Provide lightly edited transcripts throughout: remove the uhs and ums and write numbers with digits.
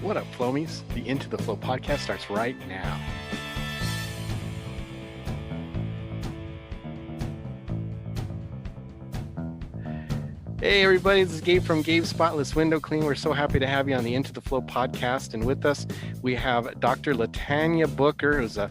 What up, Flomies? The Into the Flow podcast starts right now. Hey, everybody, this is Gabe from Gabe's Spotless Window Clean. We're so happy to have you on the Into the Flow podcast. And with us, we have Dr. Latania Booker, who's a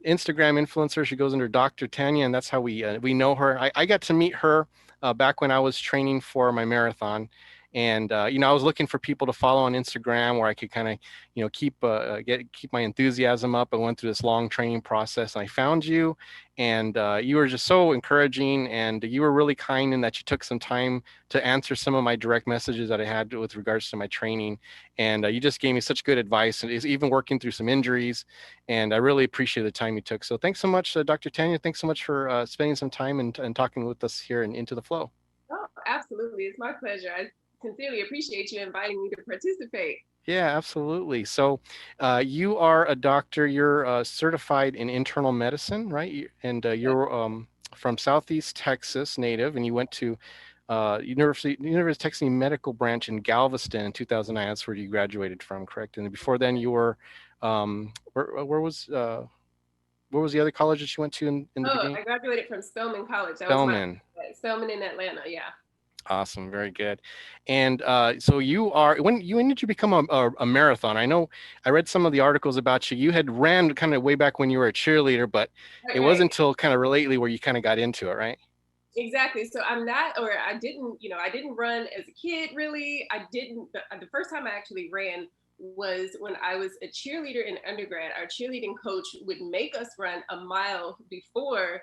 Instagram influencer. She goes under Dr. Tania, and that's how we know her. I got to meet her back when I was training for my marathon. And I was looking for people to follow on Instagram where I could kind of, keep my enthusiasm up. I went through this long training process. And I found you, and you were just so encouraging, and you were really kind in that you took some time to answer some of my direct messages that I had with regards to my training. And you just gave me such good advice, and is even working through some injuries. And I really appreciate the time you took. So thanks so much, Dr. Tanya. Thanks so much for spending some time and talking with us here and Into the Flow. Oh, absolutely. It's my pleasure. I sincerely appreciate you inviting me to participate. Yeah, absolutely. So, you are a doctor. You're certified in internal medicine, right? And you're from Southeast Texas, native, and you went to University of Texas Medical Branch in Galveston in 2009. That's where you graduated from, correct? And before then, you were where was the other college that you went to in the Oh, beginning? I graduated from Spelman College. That was my Spelman. Spelman in Atlanta. Yeah. Awesome, very good. And so you are when did you become a marathon? I know I read some of the articles about you. You had ran kind of way back when you were a cheerleader, but it Right, wasn't right. until kind of lately where you kind of got into it, right? Exactly. So I'm not, or I didn't, I didn't run as a kid really. I didn't, the first time I actually ran was when I was a cheerleader in undergrad. Our cheerleading coach would make us run a mile before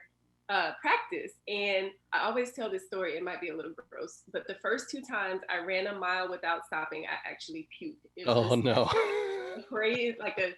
practice. And I always tell this story, it might be a little gross, but the first two times I ran a mile without stopping, I actually puked. It Oh was no. a crazy, like a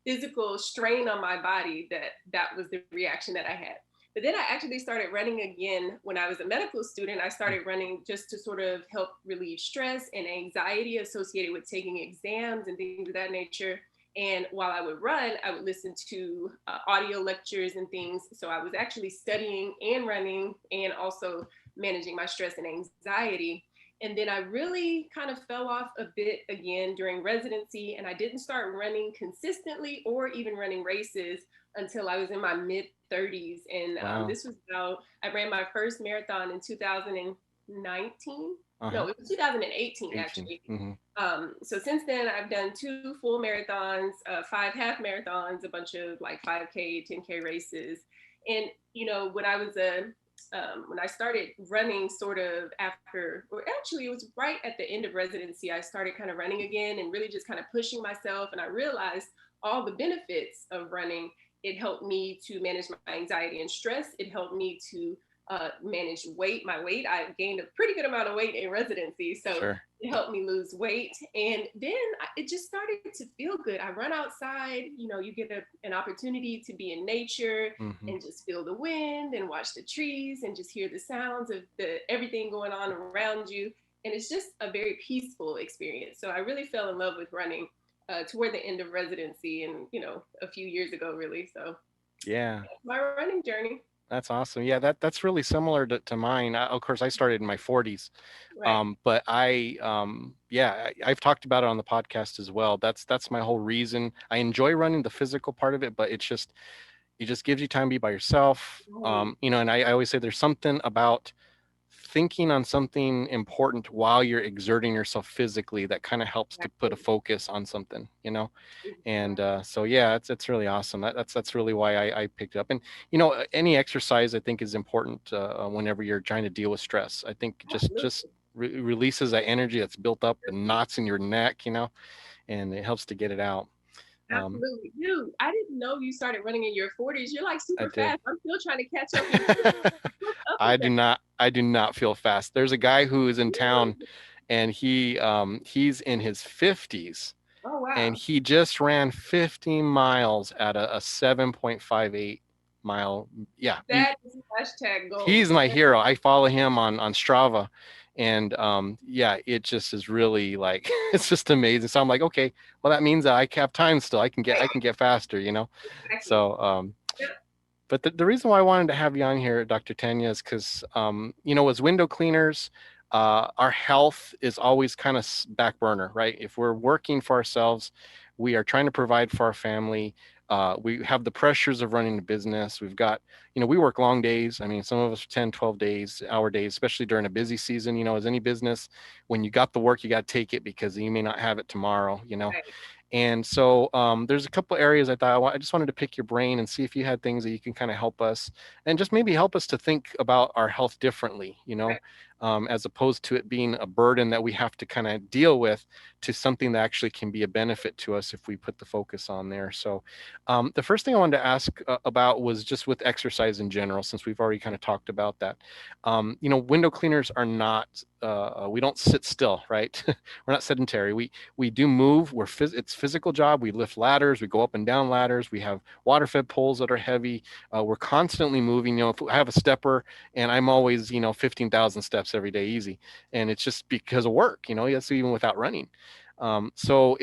physical strain on my body that was the reaction that I had. But then I actually started running again when I was a medical student. I started running just to sort of help relieve stress and anxiety associated with taking exams and things of that nature. And while I would run, I would listen to audio lectures and things. So I was actually studying and running and also managing my stress and anxiety. And then I really kind of fell off a bit again during residency, and I didn't start running consistently or even running races until I was in my mid 30s. And Wow. this was about, I ran my first marathon in 2019. Uh-huh. No, it was 2018 18. actually. Mm-hmm. So since then, I've done two full marathons, five half marathons, a bunch of like 5K, 10K races. And, when I was when I started running sort of after, or actually it was right at the end of residency, I started kind of running again and really just kind of pushing myself. And I realized all the benefits of running. It helped me to manage my anxiety and stress. It helped me to manage my weight. I gained a pretty good amount of weight in residency. So Sure. it helped me lose weight. And then it just started to feel good. I run outside, you get an opportunity to be in nature Mm-hmm. and just feel the wind and watch the trees and just hear the sounds of everything going on around you. And it's just a very peaceful experience. So I really fell in love with running toward the end of residency and, a few years ago, really. So Yeah. that's my running journey. That's awesome. Yeah, that's really similar to mine. Of course, I started in my 40s. Right. But I've talked about it on the podcast as well. That's my whole reason. I enjoy running the physical part of it, but it just gives you time to be by yourself. Right. And I always say there's something about thinking on something important while you're exerting yourself physically that kind of helps to put a Exactly. focus on something. And Exactly. so yeah, it's really awesome. That's really why I picked it up. And any exercise I think is important whenever you're trying to deal with stress. I think just Absolutely. releases that energy that's built up, the knots in your neck, and it helps to get it out. Um, Absolutely. Dude, I didn't know you started running in your 40s. You're like I super did. fast. I'm still trying to catch up with you. What's up with that? I do not feel fast. There's a guy who is in town, and he's in his 50s, Oh, and wow. he just ran 15 miles at a 7.58 mile. Yeah, That is hashtag he's goals. my hero. I follow him on Strava, and yeah, it just is really like it's just amazing. So I'm like, okay, well that means that I have time still. I can get faster. Exactly. So Yep. but the reason why I wanted to have you on here, Dr. Tanya, is because as window cleaners, our health is always kind of back burner, right? If we're working for ourselves, we are trying to provide for our family. We have the pressures of running a business. We've got, we work long days. I mean, some of us 10, 12 days, hour days, especially during a busy season, as any business, when you got the work, you got to take it because you may not have it tomorrow. Right. And so there's a couple areas I thought I just wanted to pick your brain and see if you had things that you can kind of help us and just maybe help us to think about our health differently, Right. as opposed to it being a burden that we have to kind of deal with to something that actually can be a benefit to us if we put the focus on there. So the first thing I wanted to ask about was just with exercise in general, since we've already kind of talked about that. Window cleaners are not, we don't sit still, right? We're not sedentary. We do move. It's physical job. We lift ladders. We go up and down ladders. We have water fed poles that are heavy. We're constantly moving. If I have a stepper and I'm always 15,000 steps every day, easy, and it's just because of work. That's even without running. So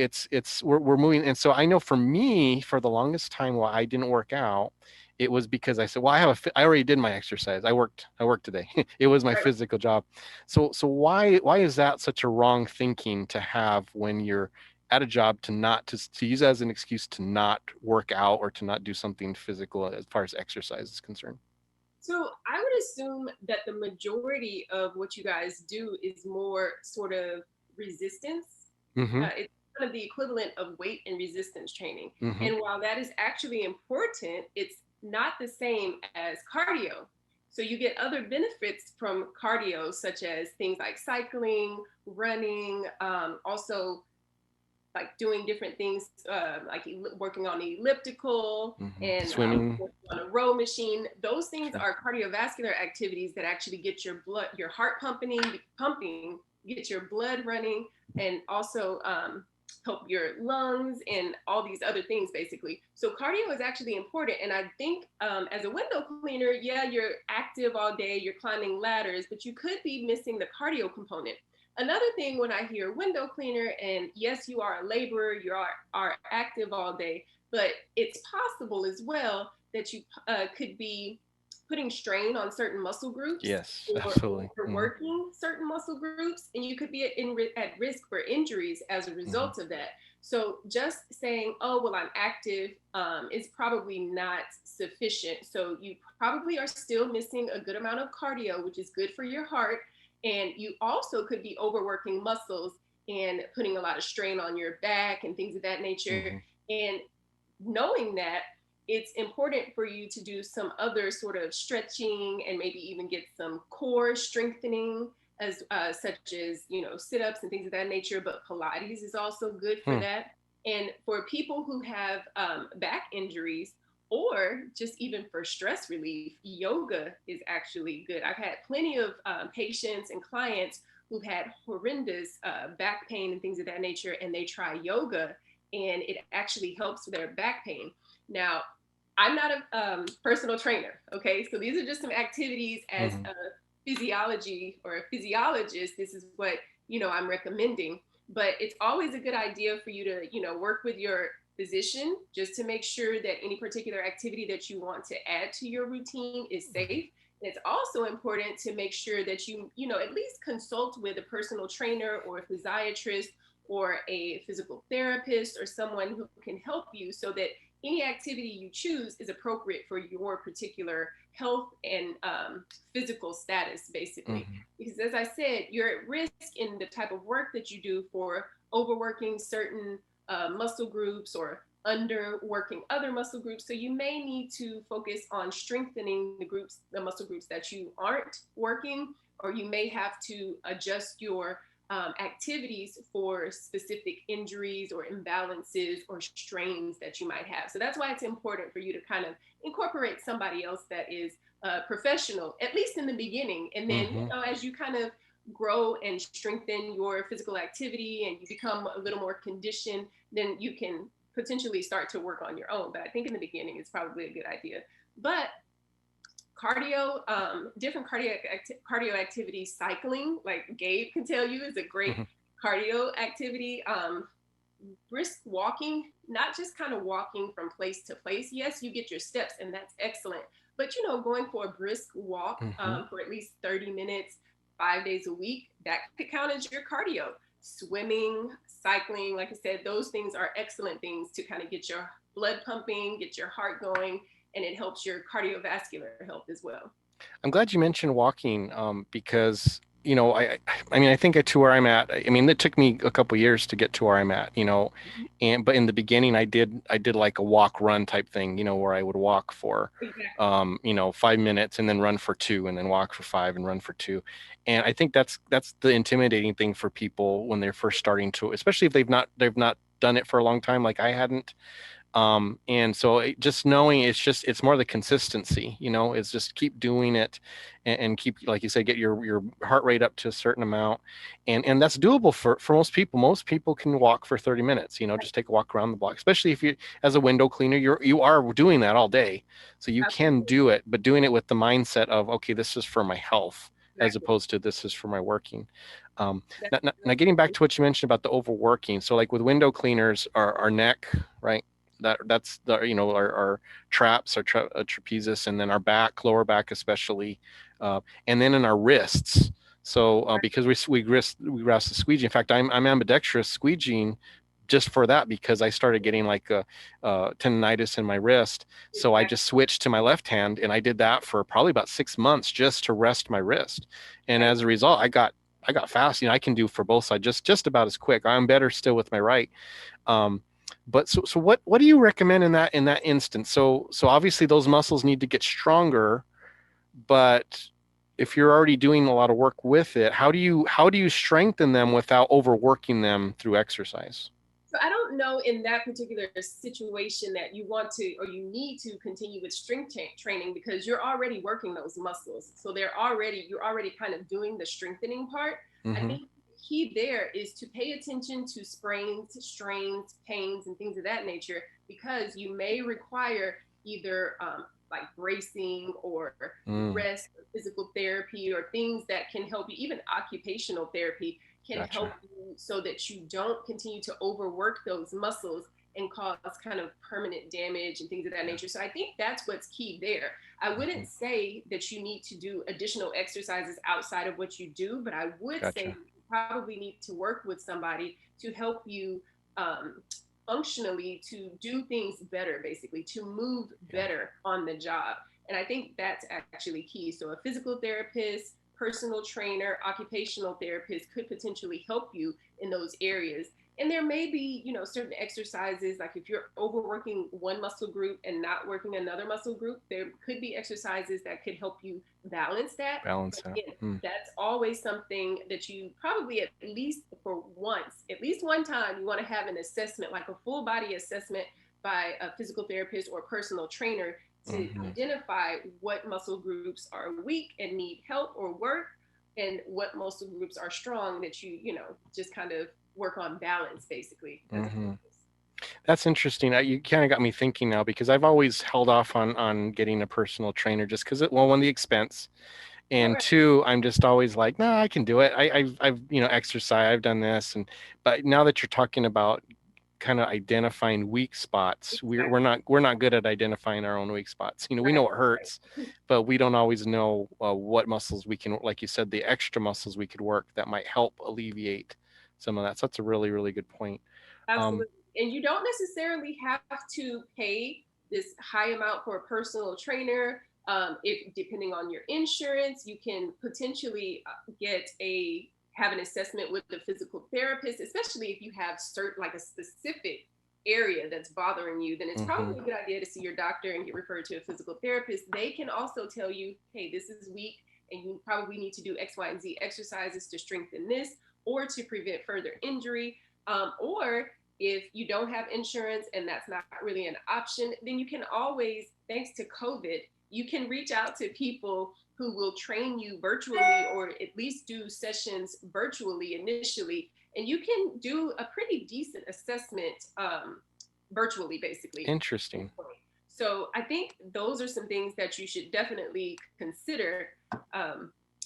we're moving, and so I know for me, for the longest time, while I didn't work out, it was because I said, well, I already did my exercise. I worked today. It was my Right. physical job. So why is that such a wrong thinking to have when you're at a job, to not to use as an excuse to not work out or to not do something physical as far as exercise is concerned? So I would assume that the majority of what you guys do is more sort of resistance. Mm-hmm. It's kind of the equivalent of weight and resistance training. Mm-hmm. And while that is actually important, it's not the same as cardio. So you get other benefits from cardio, such as things like cycling, running, also like doing different things, like working on the elliptical Mm-hmm. and Swimming. working on a row machine. Those things Sure. are cardiovascular activities that actually get your blood, your heart pumping, get your blood running, and also help your lungs and all these other things basically. So cardio is actually important. And I think as a window cleaner, yeah, you're active all day, you're climbing ladders, but you could be missing the cardio component. Another thing when I hear window cleaner, and yes, you are a laborer, are active all day, but it's possible as well that you could be putting strain on certain muscle groups Yes, or absolutely. Mm-hmm. overworking certain muscle groups, and you could be at risk for injuries as a Mm-hmm. result of that. So just saying, oh, well, I'm active is probably not sufficient. So you probably are still missing a good amount of cardio, which is good for your heart, and you also could be overworking muscles and putting a lot of strain on your back and things of that nature. Mm-hmm. And knowing that, it's important for you to do some other sort of stretching and maybe even get some core strengthening, as such as sit-ups and things of that nature. But Pilates is also good for Hmm. that. And for people who have back injuries, or just even for stress relief, yoga is actually good. I've had plenty of patients and clients who've had horrendous back pain and things of that nature, and they try yoga, and it actually helps their back pain. Now, I'm not a personal trainer, okay? So these are just some activities as Mm-hmm. a physiology or a physiologist. This is what I'm recommending. But it's always a good idea for you to work with your physician just to make sure that any particular activity that you want to add to your routine is Mm-hmm. safe. And it's also important to make sure that you at least consult with a personal trainer or a physiatrist or a physical therapist or someone who can help you, so that any activity you choose is appropriate for your particular health and physical status, basically. Mm-hmm. Because as I said, you're at risk in the type of work that you do for overworking certain muscle groups or underworking other muscle groups. So you may need to focus on strengthening the muscle groups that you aren't working, or you may have to adjust your activities for specific injuries or imbalances or strains that you might have. So that's why it's important for you to kind of incorporate somebody else that is professional, at least in the beginning. And then, Mm-hmm. as you kind of grow and strengthen your physical activity and you become a little more conditioned, then you can potentially start to work on your own. But I think in the beginning, it's probably a good idea. But cardio, different cardio activities, cycling, like Gabe can tell you, is a great Mm-hmm. cardio activity. Brisk walking, not just kind of walking from place to place. Yes, you get your steps, and that's excellent. But going for a brisk walk Mm-hmm. for at least 30 minutes 5 days a week, that could count as your cardio. Swimming, cycling, like I said, those things are excellent things to kind of get your blood pumping, get your heart going, and it helps your cardiovascular health as well. I'm glad you mentioned walking, because I mean, I think to where I'm at. I mean, it took me a couple years to get to where I'm at, and but in the beginning, I did like a walk run type thing, where I would walk for, Exactly. 5 minutes and then run for two and then walk for five and run for two, and I think that's the intimidating thing for people when they're first starting to, especially if they've not done it for a long time, like I hadn't. And so just knowing, it's more the consistency, it's just keep doing it, and keep, like you said, get your heart rate up to a certain amount. And that's doable for most people. Most people can walk for 30 minutes, just take a walk around the block, especially if you, as a window cleaner, you are doing that all day. So you can Absolutely. do it, but doing it with the mindset of, okay, this is for my health, as Exactly. opposed to this is for my working. That's Now, really getting back true. to what you mentioned about the overworking. So like with window cleaners, our neck, right? That's the, our traps, our trapezius, and then our back, lower back especially, and then in our wrists. So because we grasp the squeegee. In fact, I'm ambidextrous squeegeeing just for that, because I started getting like a, tendonitis in my wrist. So I Exactly. just switched to my left hand, and I did that for probably about 6 months just to rest my wrist. And Right. as a result, I got fast. I can do for both sides just about as quick. I'm better still with my right. um, but so what do you recommend in that instance? So obviously those muscles need to get stronger, but if you're already doing a lot of work with it, how do you strengthen them without overworking them through exercise? So I don't know in that particular situation that you want to or you need to continue with training because you're already working those muscles. So you're already kind of doing the strengthening part. I Mm-hmm. think the key there is to pay attention to sprains, strains, pains, and things of that nature because you may require either like bracing or Mm, rest, or physical therapy, or things that can help you, even occupational therapy can help gotcha. you so that you don't continue to overwork those muscles and cause kind of permanent damage and things of that Yeah. nature. So I think that's what's key there. I Mm-hmm. wouldn't say that you need to do additional exercises outside of what you do, but I would say Gotcha. you probably need to work with somebody to help you um, functionally to do things better, basically, to move Yeah. better on the job. And I think that's actually key. So a physical therapist, personal trainer, occupational therapist could potentially help you in those areas. And there may be, certain exercises, like if you're overworking one muscle group and not working another muscle group, there could be exercises that could help you balance that. Balance But that. again, Mm. that's always something that you probably at least one time, you want to have an assessment, like a full body assessment by a physical therapist or personal trainer to Mm-hmm. identify what muscle groups are weak and need help or work and what muscle groups are strong that just kind of work on balance basically as a Mm-hmm. focus. That's interesting. You kind of got me thinking now, because I've always held off on getting a personal trainer just because well, one, the expense, All and right. two, I'm just always like, no, I can do it. I've exercise, I've done this, but now that you're talking about kind of identifying weak spots, we're Exactly. not we're not good at identifying our own weak spots. We Right. know it hurts, but we don't always know what muscles we can, like you said, the extra muscles we could work that might help alleviate some of that. So that's a really, really good point. Um, Absolutely. And you don't necessarily have to pay this high amount for a personal trainer. If depending on your insurance, you can potentially get a have an assessment with the physical therapist, especially if you have certain like a specific area that's bothering you, then it's mhm, probably a good idea to see your doctor and get referred to a physical therapist. They can also tell you, hey, this is weak and you probably need to do X, Y, and Z exercises to strengthen this or to prevent further injury. Or if you don't have insurance and that's not really an option, then you can always, thanks to COVID, you can reach out to people who will train you virtually or at least do sessions virtually initially. And you can do a pretty decent assessment virtually, basically. interesting. So I think those are some things that you should definitely consider,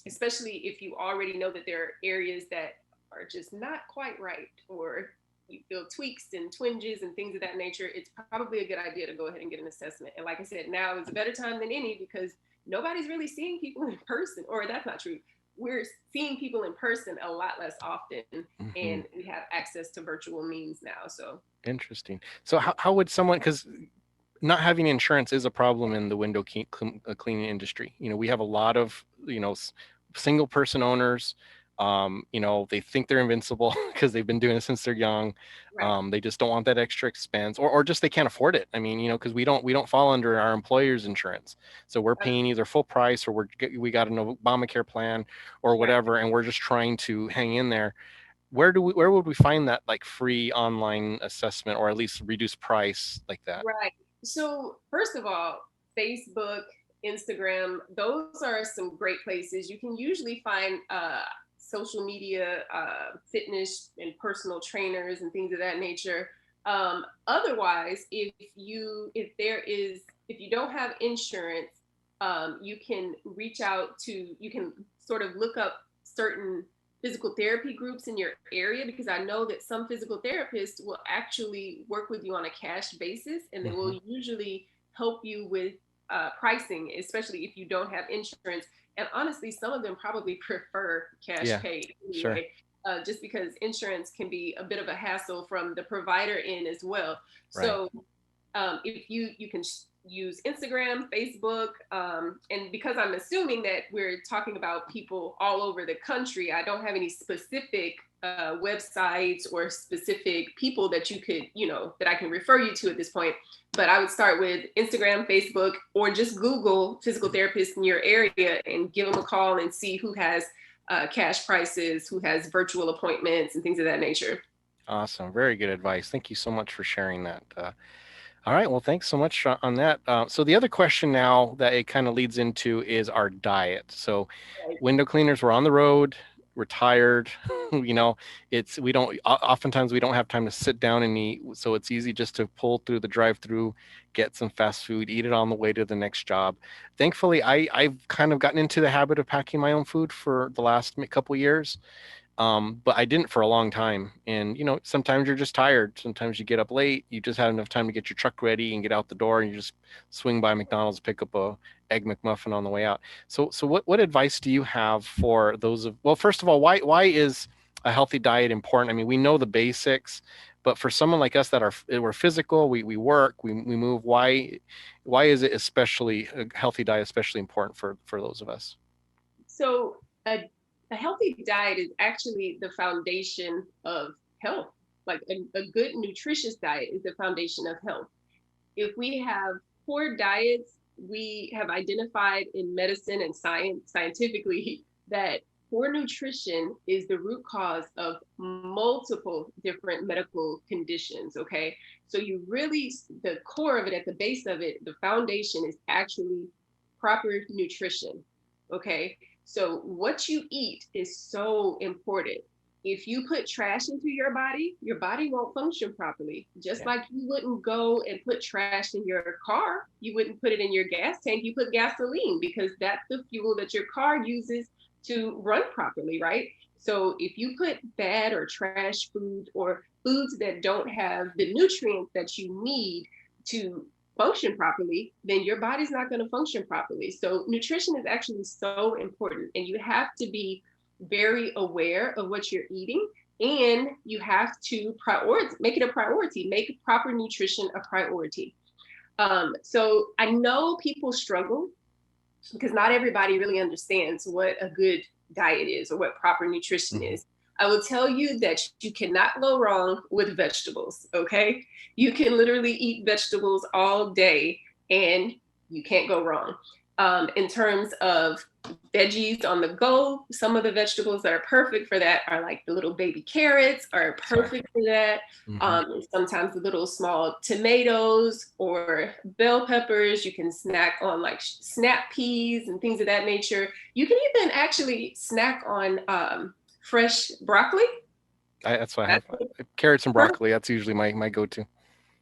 especially if you already know that there are areas that are just not quite right or you feel tweaks and twinges and things of that nature. It's probably a good idea to go ahead and get an assessment. And like I said, now is a better time than any because nobody's really seeing people in person, or that's not true. we're seeing people in person a lot less often, Hmm. and we have access to virtual means now. So Interesting. So how would someone, because not having insurance is a problem in the cleaning industry. We have a lot of, single person owners. They think they're invincible because they've been doing it since they're young. right, They just don't want that extra expense, or just they can't afford it. I mean, because we don't fall under our employer's insurance, so we're paying either full price, or we got an Obamacare plan or right. whatever, and we're just trying to hang in there. Where would we find that, like, free online assessment, or at least reduced price like that? Right. So, first of all, Facebook, Instagram, those are some great places. You can usually find social media, fitness, and personal trainers and things of that nature. Otherwise, if you don't have insurance, you can reach out to, you can sort of look up certain physical therapy groups in your area, because I know that some physical therapists will actually work with you on a cash basis, and they Hmm. will usually help you with pricing, especially if you don't have insurance. And honestly, some of them probably prefer cash Yeah, pay sure. anyway, just because insurance can be a bit of a hassle from the provider end as well. Right. So if you can use Instagram, Facebook, and because I'm assuming that we're talking about people all over the country, I don't have any specific websites or specific people that you could, that I can refer you to at this point. But I would start with Instagram, Facebook, or just Google physical therapists in your area and give them a call and see who has cash prices, who has virtual appointments, and things of that nature. Awesome. Very good advice. Thank you so much for sharing that. All right. Well, thanks so much on that. So the other question now that it kind of leads into is our diet. So Right. window cleaners, we're on the road, we're tired. We don't, oftentimes we don't have time to sit down and eat. So it's easy just to pull through the drive-through, get some fast food, eat it on the way to the next job. Thankfully, I've kind of gotten into the habit of packing my own food for the last couple years. But I didn't for a long time. And, sometimes you're just tired. Sometimes you get up late. You just had enough time to get your truck ready and get out the door, and you just swing by McDonald's, pick up a egg McMuffin on the way out. So what advice do you have for those well, first of all, why is a healthy diet important? I mean, we know the basics, but for someone like us that we're physical, we work, we move, why is it especially a healthy diet, especially important for those of us? So a healthy diet is actually the foundation of health. Like a good nutritious diet is the foundation of health. If we have poor diets, we have identified in medicine and scientifically that poor nutrition is the root cause of multiple different medical conditions. Okay. So you really, the core of it, at the base of it, the foundation is actually proper nutrition. Okay. So what you eat is so important. If you put trash into your body won't function properly. Just Yeah. like you wouldn't go and put trash in your car, you wouldn't put it in your gas tank, you put gasoline, because that's the fuel that your car uses to run properly, right? So if you put bad or trash food, or foods that don't have the nutrients that you need to function properly, then your body's not going to function properly. So nutrition is actually so important, and you have to be very aware of what you're eating, and you have to make it a priority, make proper nutrition a priority. So I know people struggle because not everybody really understands what a good diet is or what proper nutrition Hmm. is. I will tell you that you cannot go wrong with vegetables, okay? You can literally eat vegetables all day and you can't go wrong. In terms of veggies on the go, some of the vegetables that are perfect for that are like the little baby carrots are Sorry. perfect for that. Hmm. Sometimes the little small tomatoes or bell peppers. You can snack on like snap peas and things of that nature. You can even actually snack on fresh broccoli. That's what I have. That's Carrots and perfect. broccoli. That's usually my go-to.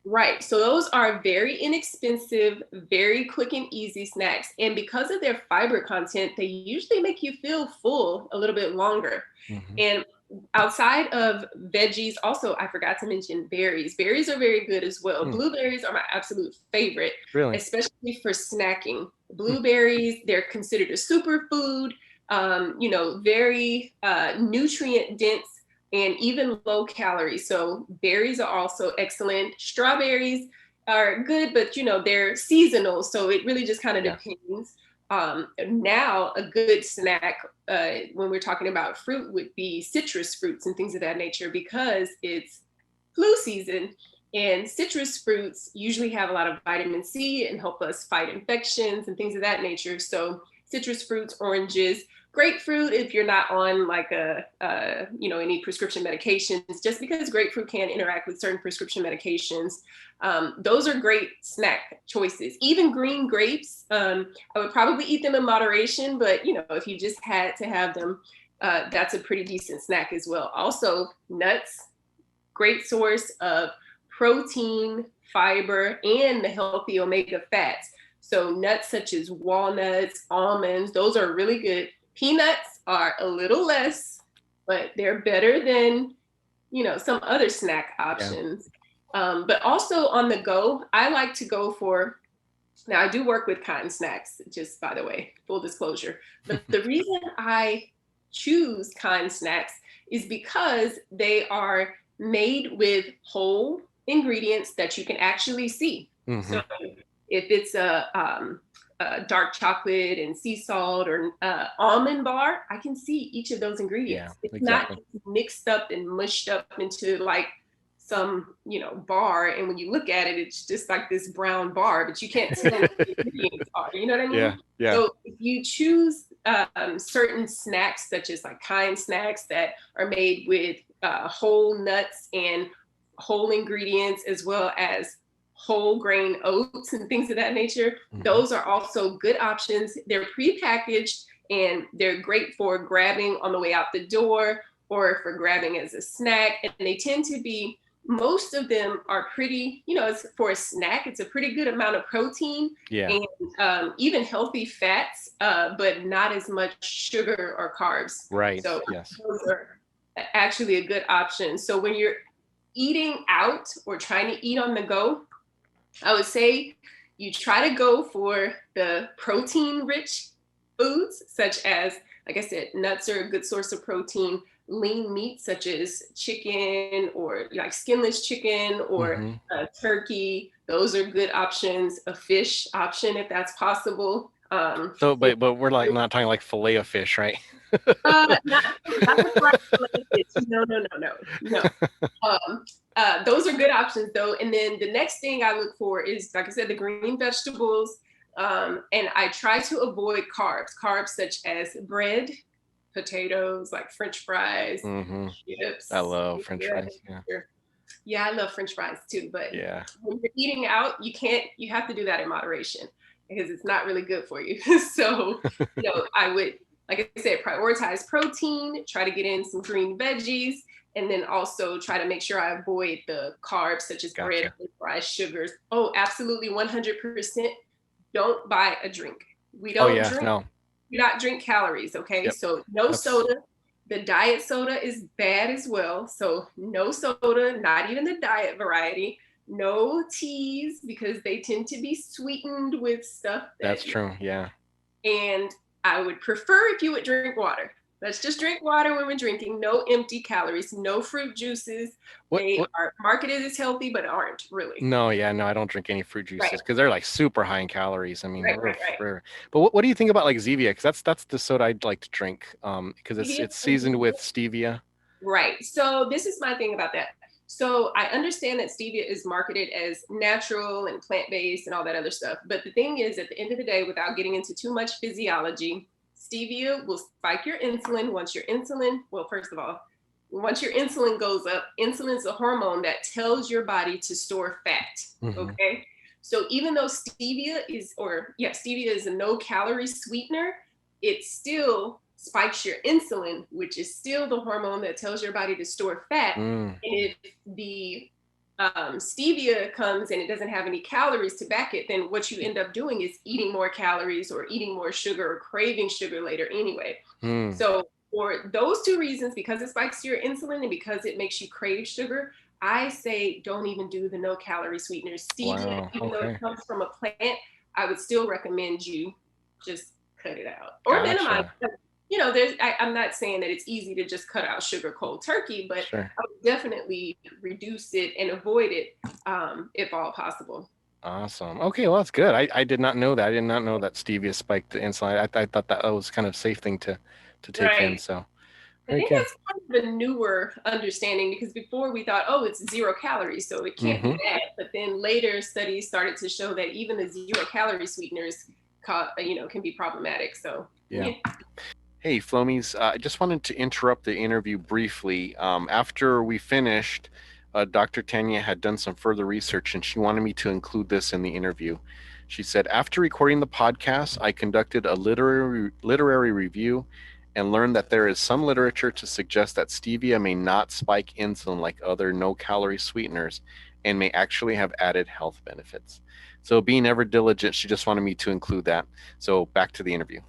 Right. So those are very inexpensive, very quick and easy snacks. And because of their fiber content, they usually make you feel full a little bit longer. Hmm. And outside of veggies, also, I forgot to mention berries. Berries are very good as well. Hmm. Blueberries are my absolute favorite, Really? especially for snacking. Hmm. Blueberries, they're considered a superfood. very nutrient dense and even low calorie. So berries are also excellent. Strawberries are good, but they're seasonal, so it really just kind of Yeah. depends. Now a good snack when we're talking about fruit would be citrus fruits and things of that nature, because it's flu season, and citrus fruits usually have a lot of vitamin C and help us fight infections and things of that nature. So citrus fruits, oranges, grapefruit, if you're not on like any prescription medications, just because grapefruit can interact with certain prescription medications, those are great snack choices. Even green grapes, I would probably eat them in moderation, but if you just had to have them, that's a pretty decent snack as well. Also, nuts, great source of protein, fiber, and the healthy omega fats. So nuts such as walnuts, almonds, those are really good. Peanuts are a little less, but they're better than, some other snack Yeah. options. But also on the go, I like to go for, now I do work with cotton snacks, just by the way, full disclosure. But the reason I choose cotton snacks is because they are made with whole ingredients that you can actually see. Hmm. So if it's a dark chocolate and sea salt or almond bar, I can see each of those Yeah, ingredients. It's not exactly. mixed up and mushed up into like some bar, and when you look at it, it's just like this brown bar, but you can't tell what the ingredients are. You know what I Yeah, mean? yeah. So if you choose certain snacks, such as like kind snacks that are made with whole nuts and whole ingredients, as well as whole grain oats and things of that nature, Hmm. those are also good options. They're pre-packaged and they're great for grabbing on the way out the door or for grabbing as a snack. And they tend to be, most of them are pretty, it's for a snack, it's a pretty good amount of protein Yeah. and even healthy fats, but not as much sugar or carbs. Right. So Yes. those are actually a good option. So when you're eating out or trying to eat on the go, I would say you try to go for the protein rich foods, such as, like I said, nuts are a good source of protein. Lean meat, such as chicken or like skinless chicken or Hmm. turkey, those are good options. A fish option, if that's possible. So, but we're like not talking like fillet of fish, right? Not the fried fillet fish. No, no, no, no, no. Those are good options though. And then the next thing I look for is, like I said, the green vegetables. And I try to avoid carbs such as bread, potatoes, like French fries, Hmm. I chips. love French fries. Yeah. Yeah, I love French fries too. But Yeah. when you're eating out, you have to do that in moderation because it's not really good for you. So, I would, like I said, prioritize protein, try to get in some green veggies, and then also try to make sure I avoid the carbs such as bread, Gotcha. fries, sugars. Oh, absolutely 100%. Don't buy a drink. We Oh don't yeah. drink, No. do not drink calories, okay? Yep. So no That's soda. The diet soda is bad as well. So no soda, not even the diet variety. No teas because they tend to be sweetened with stuff that, that's true. Yeah. and I would prefer if you would drink water. Let's just drink water when we're drinking. No empty calories, no fruit juices. What They what are marketed as healthy, but aren't really. No, yeah, no, I don't drink any fruit Right, juices because they're like super high in calories. I mean, right, right, right. but what do you think about like Zevia? Because that's the soda I'd like to drink. Because Stevia it's and seasoned with stevia. stevia. Right. So this is my thing about that. So I understand that stevia is marketed as natural and plant-based and all that other stuff. But the thing is, at the end of the day, without getting into too much physiology, stevia will spike your insulin. Well, first of all, once your insulin goes up, insulin is a hormone that tells your body to store fat. Hmm. Okay. So even though stevia is a no calorie sweetener, it still spikes your insulin, which is still the hormone that tells your body to store fat. Mm, And if the stevia comes and it doesn't have any calories to back it, then what you end up doing is eating more calories or eating more sugar or craving sugar later anyway. mm. So for those two reasons, because it spikes your insulin and because it makes you crave sugar, I say don't even do the no calorie sweeteners. Stevia, Wow. even though it Okay. comes from a plant, I would still recommend you just cut it out or minimize Gotcha. it. I'm not saying that it's easy to just cut out sugar cold turkey, but Sure. I would definitely reduce it and avoid it if all possible. Awesome. Okay, well that's good. I did not know that. I did not know that stevia spiked the insulin. I thought that was kind of a safe thing to take in. Right. So I very think good. that's kind of a newer understanding because before we thought, oh, it's 0 calories, so it can't be Mm-hmm. bad. But then later studies started to show that even the 0 calorie sweeteners, can be problematic. So Yeah. yeah. Hey, Flomies, I just wanted to interrupt the interview briefly. After we finished, Dr. Tania had done some further research and she wanted me to include this in the interview. She said, after recording the podcast, I conducted a literary review and learned that there is some literature to suggest that stevia may not spike insulin like other no calorie sweeteners and may actually have added health benefits. So, being ever diligent, she just wanted me to include that. So, back to the interview.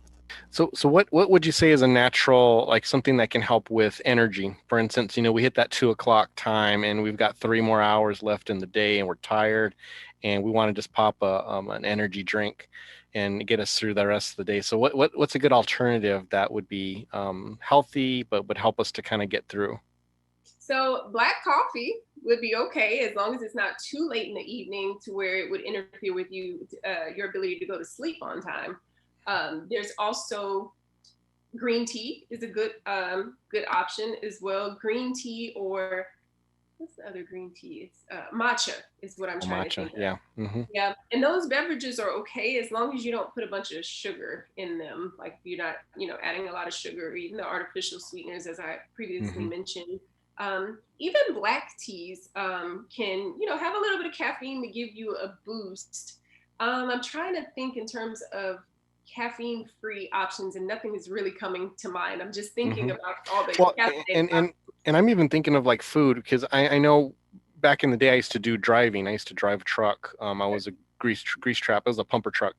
So what would you say is a natural, like something that can help with energy? For instance, we hit that 2 o'clock time and we've got 3 more hours left in the day and we're tired and we want to just pop an energy drink and get us through the rest of the day. So what's a good alternative that would be healthy but would help us to kind of get through? So black coffee would be okay as long as it's not too late in the evening to where it would interfere with your ability to go to sleep on time. There's also green tea is a good option as well. Green tea or what's the other green tea? It's matcha is what I'm Oh, trying to matcha, think of. yeah. Mm-hmm. Yeah, and those beverages are okay as long as you don't put a bunch of sugar in them. Like you're not, adding a lot of sugar or even the artificial sweeteners, as I previously Mm-hmm. mentioned. Even black teas can, have a little bit of caffeine to give you a boost. I'm trying to think in terms of caffeine-free options, and nothing is really coming to mind. I'm just thinking Mm-hmm. about all the Well, caffeinated and I'm even thinking of like food because I know back in the day I used to do driving. I used to drive a truck. I was a grease trap. It was a pumper truck,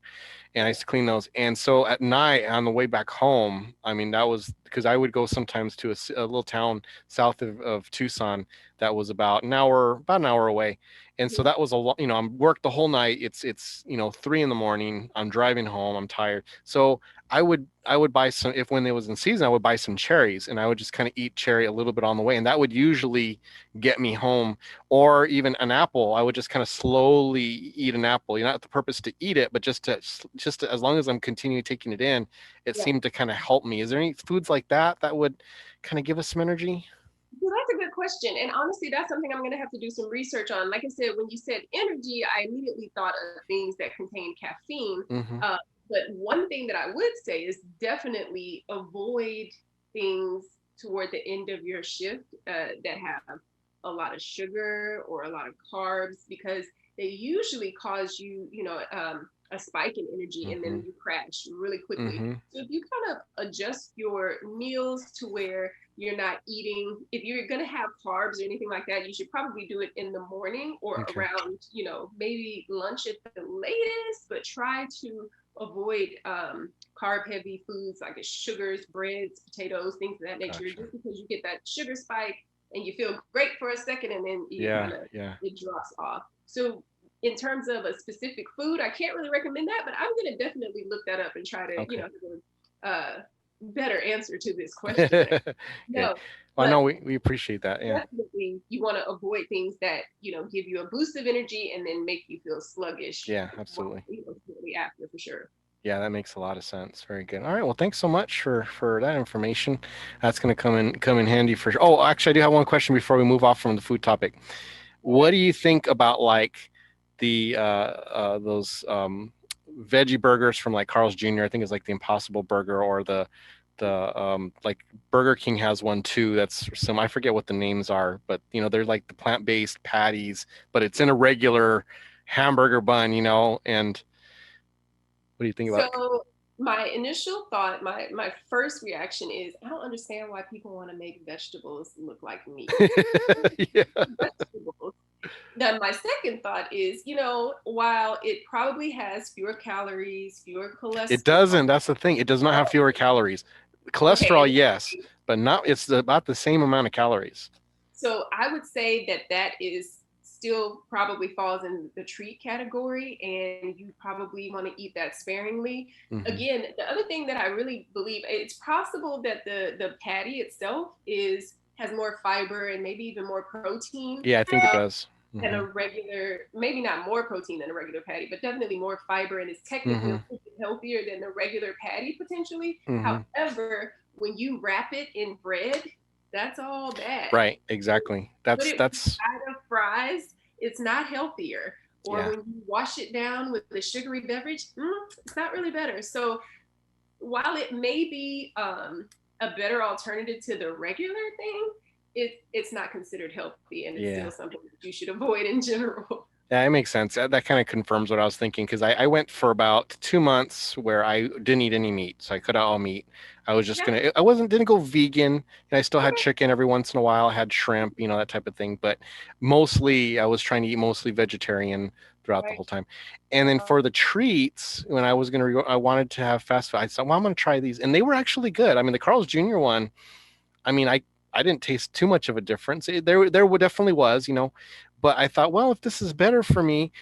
and I used to clean those. And so at night on the way back home, I mean that was because I would go sometimes to a little town south of Tucson that was about an hour away. And so options. that was a lot. I'm worked the whole night. It's 3 in the morning. I'm driving home. I'm tired. So I would buy some if when it was in season, I would buy some cherries and I would just kind of eat cherry a little bit on the way. And that would usually get me home. Or even an apple. I would just kind of slowly eat an apple. Not the purpose to eat it, but just to, as long as I'm continuing taking it in, it Yeah. seemed to kind of help me. Is there any foods like that would kind of give us some energy? Well, that's a good question. And honestly, that's something I'm going to have to do some research on. Like I said, when you said energy, I immediately thought of things that contain caffeine. Mm-hmm. Uh, but one thing that I would say is definitely avoid things toward the end of your shift that have a lot of sugar or a lot of carbs because they usually cause you, a spike in energy and Mm-hmm. then you crash really quickly. Mm-hmm. So if you kind of adjust your meals to where you're not eating, if you're going to have carbs or anything like that, you should probably do it in the morning or Okay. around, maybe lunch at the latest, but try to avoid carb heavy foods like sugars, breads, potatoes, things of that nature, Gotcha. just because you get that sugar spike and you feel great for a second and then you Yeah. kind of, Yeah. it drops off. So in terms of a specific food, I can't really recommend that, but I'm going to definitely look that up and try to, Okay. have a better answer to this question. Good. No, Well, but no, we appreciate that. Yeah. definitely you want to avoid things that give you a boost of energy and then make you feel sluggish. Yeah. Absolutely. Shortly after for sure. Yeah, that makes a lot of sense. Very good. All right. Well, thanks so much for that information. That's going to come in handy for sure. Oh, actually, I do have one question before we move off from the food topic. What do you think about like the those veggie burgers from like Carl's Jr.? I think it's like the Impossible Burger or the like Burger King has one too. That's some I forget what the names are, but they're like the plant-based patties, but it's in a regular hamburger bun. And what do you think about So my initial thought, my first reaction is I don't understand why people want to make vegetables look like meat. it? Yeah. Vegetables. Then my second thought is, while it probably has fewer calories, fewer It cholesterol, doesn't. That's the thing. It does not have fewer calories. okay, Cholesterol, yes, but not. It's about the same amount of calories. so I would say that is still probably falls in the treat category, and you probably want to eat that sparingly. Hmm. Again, the other thing that I really believe, it's possible that the patty itself is has more fiber and maybe even more protein Yeah, I think it does. than Hmm. a regular, maybe not more protein than a regular patty, but definitely more fiber, and it's technically a Hmm. little bit healthier than the regular patty potentially. Hmm. However, when you wrap it in bread, that's all bad. Right, exactly. Put it That's inside of fries, it's not healthier. Or yeah. when you wash it down with a sugary beverage, it's not really better. So while it may be a better alternative to the regular thing, it's not considered healthy, and it's still Yeah. something that you should avoid in general. Yeah, it makes sense. That kind of confirms what I was thinking because I went for about 2 months where I didn't eat any meat, so I cut out all meat. I was just Okay. gonna. I wasn't didn't go vegan, and I still had Okay. chicken every once in a while. I had shrimp, that type of thing. But mostly, I was trying to eat mostly vegetarian throughout the Right. whole time. And then for the treats, when I was gonna, I wanted to have fast food. I said, well, I'm gonna try these, and they were actually good. I mean, the Carl's Jr. one. I mean, I didn't taste too much of a difference. There definitely was, but I thought, well, if this is better for me,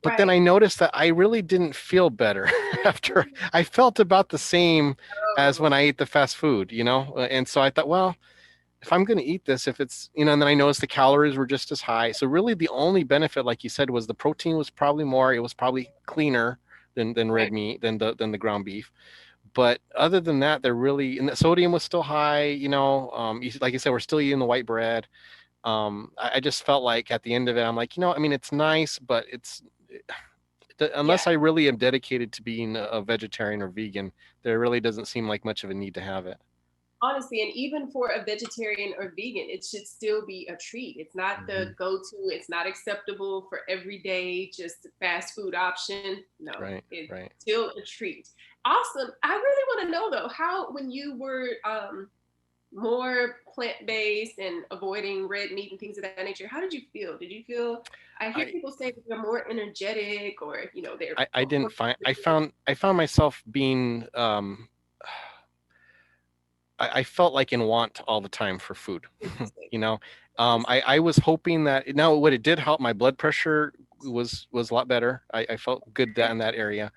but then Right. I noticed that I really didn't feel better after. I felt about the same as Oh, when I ate the fast food, and so I thought, well, if I'm going to eat this, if it's, and then I noticed the calories were just as high. So really the only benefit, like you said, was the protein was probably more, it was probably cleaner than red right. meat, than the ground beef. But other than that, they're really, and the sodium was still high, like you said, we're still eating the white bread. I just felt like at the end of it, I'm like, I mean, it's nice, but Yeah. unless I really am dedicated to being a vegetarian or vegan, there really doesn't seem like much of a need to have it. Honestly, and even for a vegetarian or vegan, it should still be a treat. It's not Hmm. the go-to. It's not acceptable for everyday just fast food option. No, Right, it's right. still a treat. Awesome. I really want to know though, how when you were more plant-based and avoiding red meat and things of that nature, how did you feel? Did you feel? I hear I, people say that they're more energetic, or they're I more. didn't find, I found myself being, I felt like in want all the time for food. Interesting. you know, Interesting. I was hoping that now what it did help my blood pressure was a lot better. I felt good that in that area.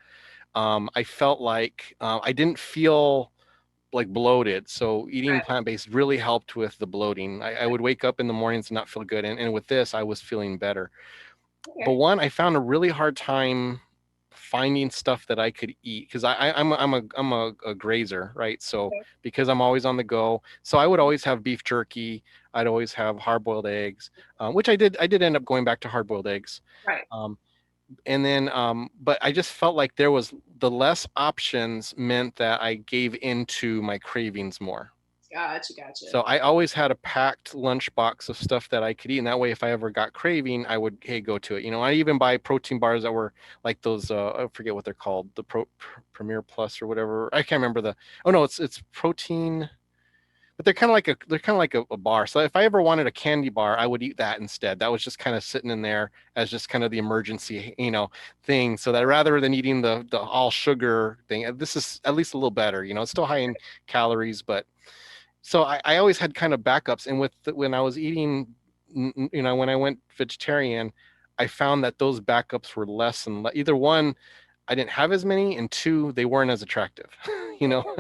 I felt like I didn't feel like bloated. So eating Right. plant-based really helped with the bloating. I would wake up in the mornings and not feel good. And with this, I was feeling better. But Okay. one, I found a really hard time finding stuff that I could eat because I'm a grazer, right? So Okay. because I'm always on the go, so I would always have beef jerky. I'd always have hard-boiled eggs, which I did end up going back to hard-boiled eggs. Right. Um, and then but I just felt like there was the less options meant that I gave into my cravings more. Gotcha. Gotcha. So I always had a packed lunchbox of stuff that I could eat, and that way, if I ever got craving, I would go to it. I even buy protein bars that were like those. I forget what they're called, the Premier Plus or whatever. I can't remember the. Oh no, it's protein, but they're kind of like a bar. So if I ever wanted a candy bar, I would eat that instead. That was just kind of sitting in there as just kind of the emergency, thing. So that rather than eating the all sugar thing, this is at least a little better. It's still high in calories, but so I always had kind of backups. And when I was eating, when I went vegetarian, I found that those backups were less and either one, I didn't have as many, and two, they weren't as attractive, you know.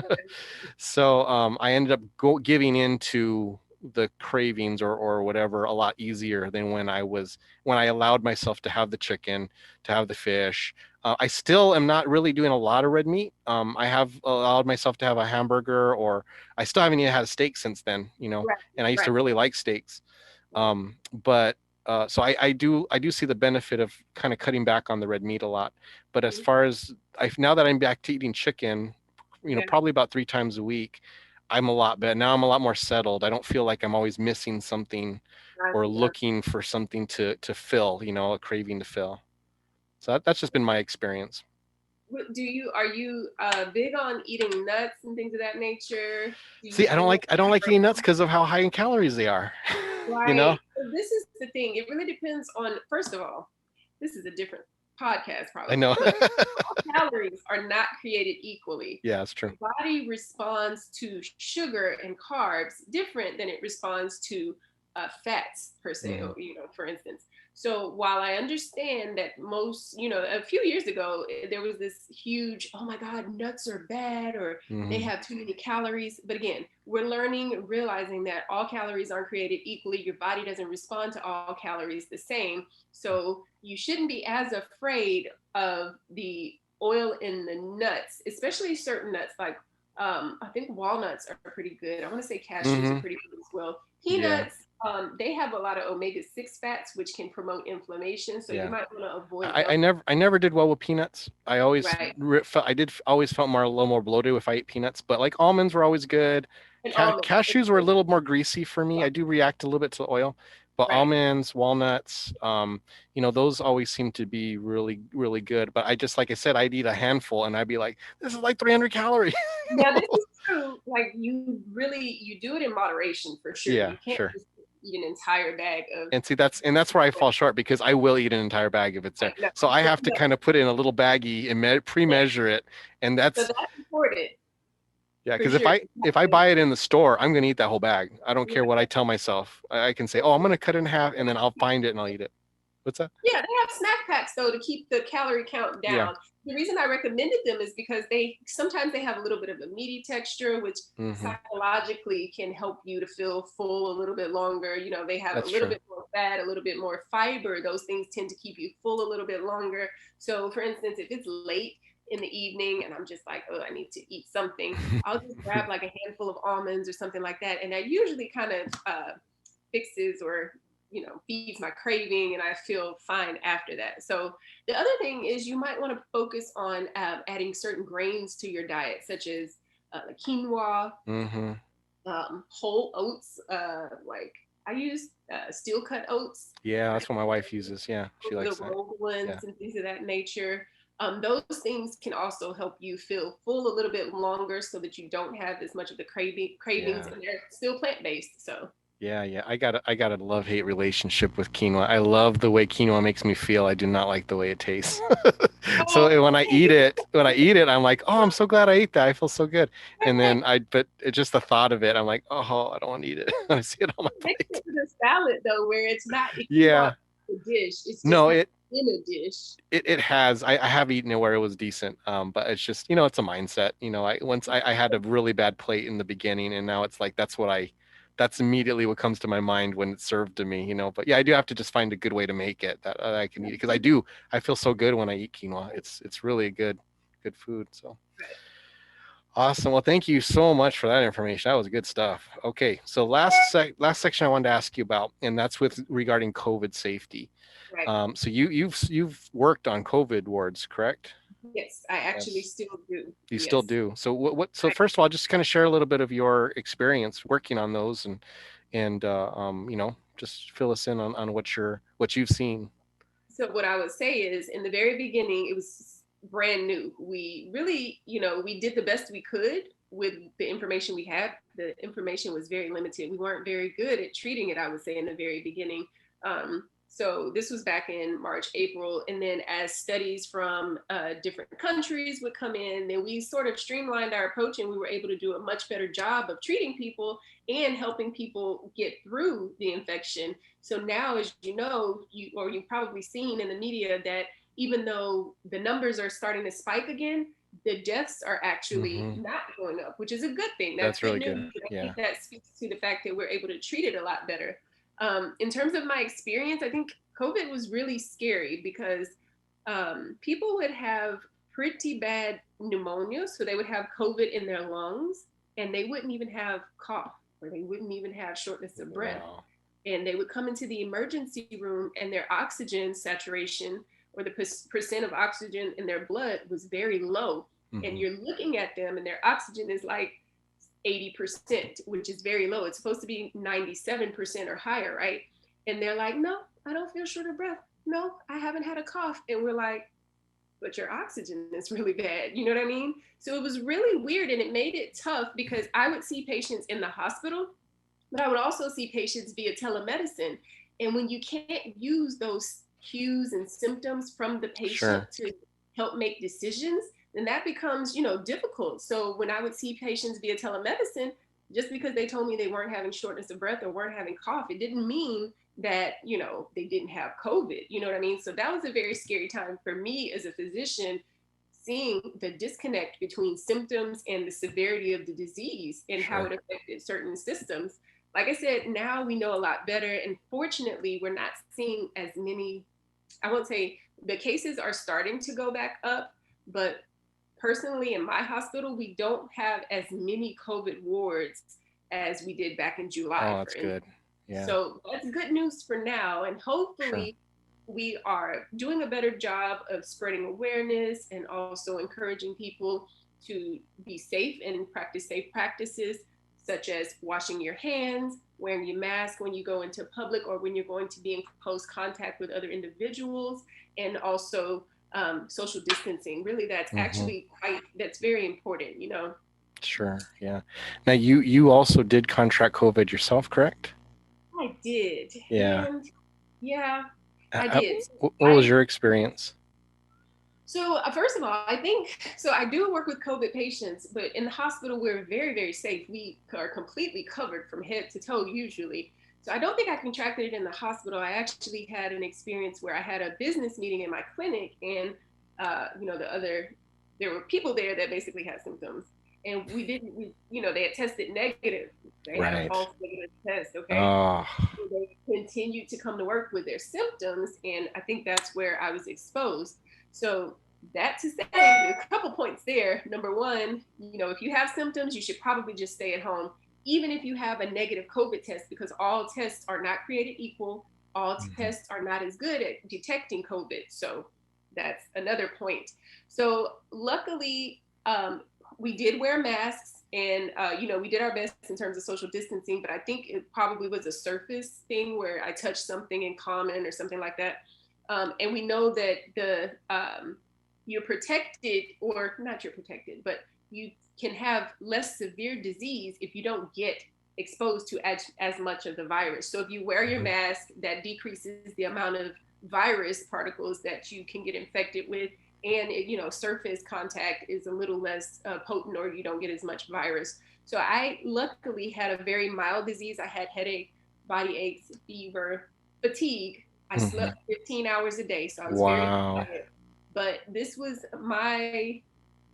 So I ended up giving into the cravings or whatever a lot easier than when I allowed myself to have the chicken, to have the fish. I still am not really doing a lot of red meat. I have allowed myself to have a hamburger, or I still haven't even had a steak since then, Right. and I used Right. to really like steaks. Right. But so I do see the benefit of kind of cutting back on the red meat a lot. But as Mhm. far as now that I'm back to eating chicken, Yeah. probably about 3 times a week, I'm a lot better now. I'm a lot more settled. I don't feel like I'm always missing something or Gotcha. Gotcha. looking for something to fill, a craving to fill. So that's just been my experience. Do you Are you big on eating nuts and things of that nature? Do you See, I don't feel like I don't like eating nuts because of how high in calories they are. you right? know, So this is the thing. It really depends on. First of all, this is a different podcast I probably, know. but calories are not created equally. Yeah, it's The true. body responds to sugar and carbs different than it responds to fats per se, Hmm. or, for instance. So while I understand that most, a few years ago, there was this huge, oh my God, nuts are bad or they Hmm. have too many calories. But again, we're learning, realizing that all calories aren't created equally. Your body doesn't respond to all calories the same. So you shouldn't be as afraid of the oil in the nuts, especially certain nuts like I think walnuts are pretty good. I want to say cashews are Hmm. pretty good as well. Yeah. Peanuts, they have a lot of omega-6 fats, which can promote inflammation. So you Yeah. might want to avoid I those. never did well with peanuts. I always Right. felt always felt more a little more bloated if I ate peanuts. But like almonds were always good. And almonds. Cashews were a little more greasy for me. Yeah. I do react a little bit to the oil, but Right. almonds, walnuts, those always seem to be really good. But I just like I said, I'd eat a handful and I'd be like, this is like 300 calories. Now, this is true. Like you do it in moderation for sure. Yeah, You can't sure. just eat an entire bag of. And see that's where I fall short because I will eat an entire bag if it's there. No, So I have to no. kind of put it in a little baggie and pre-measure it, and So that's that's important yeah. for Because sure. if I buy it in the store, I'm gonna eat that whole bag. I don't care what I Yeah. tell myself. I can say, oh, I'm gonna cut it in half, and then I'll find it and I'll eat it. What's that? Yeah, they have snack packs though to keep the calorie count Yeah. down. The reason I recommended them is because they sometimes they have a little bit of a meaty texture, which Hmm. psychologically can help you to feel full a little bit longer. They have a That's little true. bit more fat, a little bit more fiber. Those things tend to keep you full a little bit longer. So, for instance, if it's late in the evening and I'm just like, oh, I need to eat something, I'll just grab like a handful of almonds or something like that, and that usually kind of fixes or feeds my craving and I feel fine after that. So the other thing is you might want to focus on adding certain grains to your diet, such as like quinoa, Hmm. whole oats, like I use steel cut oats, Yeah, like that's what my wife uses. Yeah, she the likes that. rolled Yeah. ones and things of that nature. Those things can also help you feel full a little bit longer so that you don't have as much of the cravings Yeah. and they're still plant-based. So Yeah, yeah. I got a love-hate relationship with quinoa. I love the way quinoa makes me feel. I do not like the way it tastes. So when I eat it, I'm like, oh, I'm so glad I ate that. I feel so good. And then but it, just the thought of it, I'm like, oh, I don't want to eat it. I see it on my Makes plate. it to the salad though, where it's not a quinoa Yeah. in the dish. It's just No, kind of in a dish. it has. I have eaten it where it was decent. But it's just, it's a mindset. I had a really bad plate in the beginning and now it's like that's immediately what comes to my mind when it's served to me. But yeah, I do have to just find a good way to make it that I can eat it because I feel so good when I eat quinoa. It's really a good food. So awesome. Well, thank you so much for that information. That was good stuff. Okay, so last section I wanted to ask you about, and that's with regarding COVID safety. Right. So you've worked on COVID wards, correct? Yes, I actually Yes. still do. You still Yes. do. So so Right. first of all, just kind of share a little bit of your experience working on those and just fill us in on what you've seen. So what I would say is in the very beginning, it was brand new. We really, we did the best we could with the information we had. The information was very limited. We weren't very good at treating it, I would say, in the very beginning. So this was back in March, April. And then as studies from different countries would come in, then we sort of streamlined our approach and we were able to do a much better job of treating people and helping people get through the infection. So now, as you know, you've probably seen in the media that even though the numbers are starting to spike again, the deaths are actually Hmm. not going up, which is a good thing. That's That's good really good. news. And I Yeah. think that speaks to the fact that we're able to treat it a lot better. In terms of my experience, I think COVID was really scary because people would have pretty bad pneumonia. So they would have COVID in their lungs and they wouldn't even have cough or they wouldn't even have shortness of breath, Wow. and they would come into the emergency room and their oxygen saturation or the percent of oxygen in their blood was very low, and Hmm. you're looking at them and their oxygen is like 80%, which is very low. It's supposed to be 97% or higher, right? And they're like, no, I don't feel short of breath. No, I haven't had a cough. And we're like, but your oxygen is really bad. You know what I mean? So it was really weird and it made it tough because I would see patients in the hospital, but I would also see patients via telemedicine. And when you can't use those cues and symptoms from the patient Sure. to help make decisions, then that becomes, difficult. So when I would see patients via telemedicine, just because they told me they weren't having shortness of breath or weren't having cough, it didn't mean that, they didn't have COVID. You know what I mean? So that was a very scary time for me as a physician, seeing the disconnect between symptoms and the severity of the disease and how Sure. it affected certain systems. Like I said, now we know a lot better. And fortunately, we're not seeing as many, I won't say the cases are starting to go back up, but personally in my hospital, we don't have as many COVID wards as we did back in July, Oh, for that's instance. good. Yeah, So that's good news for now. And sure. hopefully, we are doing a better job of spreading awareness and also encouraging people to be safe and practice safe practices, such as washing your hands, wearing your mask when you go into public or when you're going to be in close contact with other individuals, and also social distancing. Really, that's Hmm. actually that's very important, Sure. Yeah. Now you also did contract COVID yourself, correct? I did. Yeah. And yeah, Uh, I uh, did. what was your experience? So, first of all, I think so. I do work with COVID patients, but in the hospital, we're very, very safe. We are completely covered from head to toe, usually. So, I don't think I contracted it in the hospital. I actually had an experience where I had a business meeting in my clinic, and there were people there that basically had symptoms, and they had tested negative. They had a Right. false negative test. Okay, Oh. they continued to come to work with their symptoms, and I think that's where I was exposed. So that to say, a couple points there. Number one, if you have symptoms, you should probably just stay at home, even if you have a negative COVID test, because all tests are not created equal. All Mhm. tests are not as good at detecting COVID. So that's another point. So luckily, we did wear masks, and we did our best in terms of social distancing, but I think it probably was a surface thing where I touched something in common or something like that. And we know that you're protected, or not you're protected, but you can have less severe disease if you don't get exposed to as much of the virus. So if you wear your Mhm. mask, that decreases the amount of virus particles that you can get infected with, and surface contact is a little less potent, or you don't get as much virus. So I luckily had a very mild disease. I had headache, body aches, fever, fatigue. I Mhm. slept 15 hours a day, so I was very Wow. tired. But this was my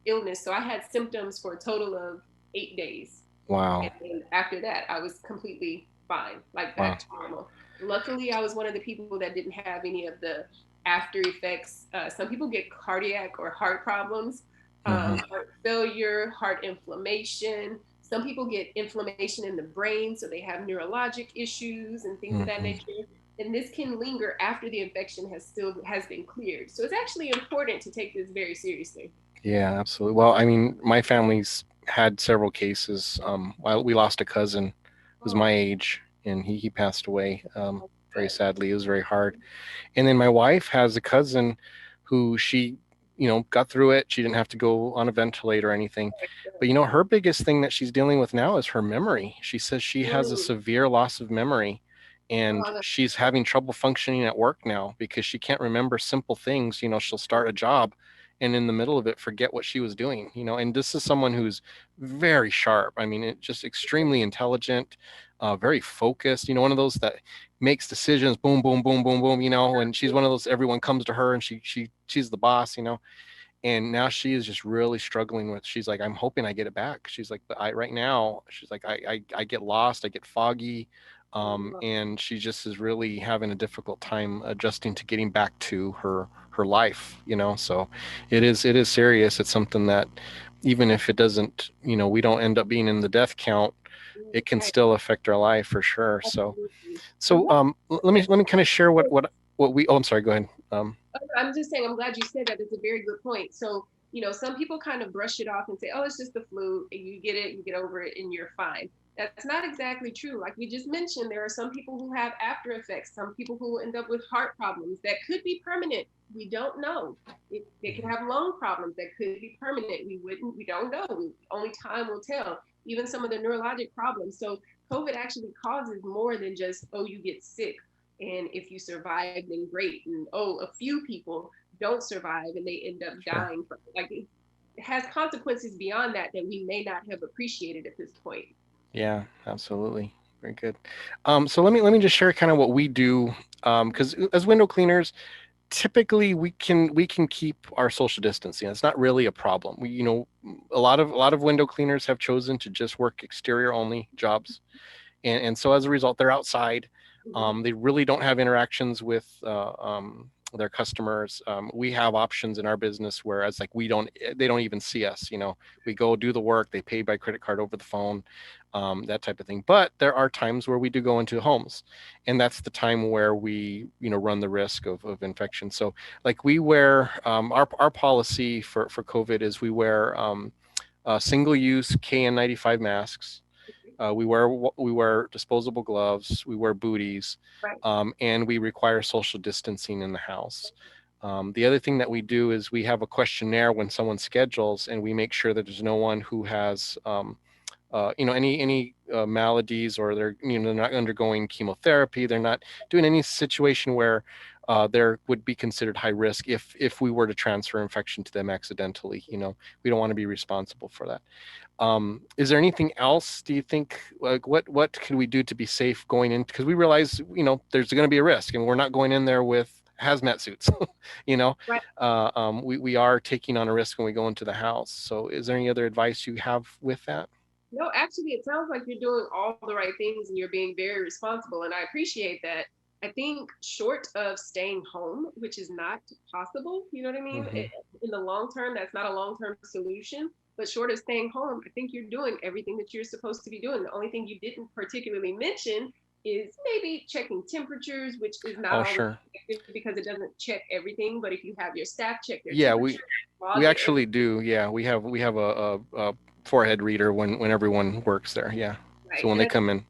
illness, so I had symptoms for a total of 8 days, and Wow. then after that, I was completely fine, like Wow. back to normal. Luckily, I was one of the people that didn't have any of the after effects. Some people get cardiac or heart problems, Mhm. heart failure, heart inflammation. Some people get inflammation in the brain, so they have neurologic issues and things of that Mhm. nature. And this can linger after the infection has been cleared. So it's actually important to take this very seriously. Yeah, absolutely. Well, I mean, my family's had several cases. We lost a cousin who's Oh, my age, and he passed away very good. sadly. It was very hard. And then my wife has a cousin who she, got through it. She didn't have to go on a ventilator or anything. But her biggest thing that she's dealing with now is her memory. She says she has a Mm. severe loss of memory, and Oh, she's having trouble functioning at work now because she can't remember simple things. She'll start a job and in the middle of it forget what she was doing, and this is someone who's very sharp. I mean, just extremely intelligent, very focused, one of those that makes decisions, boom, boom, boom, boom, boom, and she's one of those, everyone comes to her and she's the boss, and now she is just really struggling with, she's like, I'm hoping I get it back. She's like, but I right now, she's like, I get lost, I get foggy. And she just is really having a difficult time adjusting to getting back to her life, so it is serious. It's something that even if it doesn't, we don't end up being in the death count, it can right. still affect our life for sure. So Absolutely. I'm so glad let me kind of share what we, oh, I'm sorry, go ahead. I'm just saying, I'm glad you said that. It's a very good point. So, some people kind of brush it off and say, oh, it's just the flu, and you get it, you get over it, and you're fine. That's not exactly true. Like we just mentioned, there are some people who have after effects, some people who end up with heart problems that could be permanent. We don't know. They could have lung problems that could be permanent. We don't know. Only time will tell. Even some of the neurologic problems. So COVID actually causes more than just, oh, you get sick, and if you survive, then great. And oh, a few people don't survive and they end up Sure. dying from it. Like it has consequences beyond that that we may not have appreciated at this point. Yeah, absolutely. Very good. So let me just share kind of what we do. Because as window cleaners, typically we can keep our social distancing. It's not really a problem. A lot of window cleaners have chosen to just work exterior only jobs, and so as a result, they're outside. Mhm. They really don't have interactions with their customers. We have options in our business where it's like they don't even see us. We go do the work, they pay by credit card over the phone, that type of thing. But there are times where we do go into homes, and that's the time where we run the risk of infection. So like we wear our policy for COVID is we wear single use KN95 masks. We wear disposable gloves. We wear booties, Right. and we require social distancing in the house. The other thing that we do is we have a questionnaire when someone schedules, and we make sure that there's no one who has any maladies, or they're not undergoing chemotherapy. They're not doing any situation where there would be considered high risk if we were to transfer infection to them accidentally. We don't want to be responsible for that. Is there anything else, do you think, like what can we do to be safe going in? Because we realize, there's going to be a risk, and we're not going in there with hazmat suits. you know, Right. we are taking on a risk when we go into the house. So is there any other advice you have with that? No, actually, it sounds like you're doing all the right things and you're being very responsible. And I appreciate that. I think short of staying home, which is not possible, you know what I mean? Hmm. In the long term, that's not a long term solution. But short of staying home, I think you're doing everything that you're supposed to be doing. The only thing you didn't particularly mention is maybe checking temperatures, which is not Oh, always sure. effective because it doesn't check everything. But if you have your staff check their Yeah, we temperature, we log it every actually do. Yeah, we have a forehead reader when everyone works there. Yeah, so night. when And they I come in.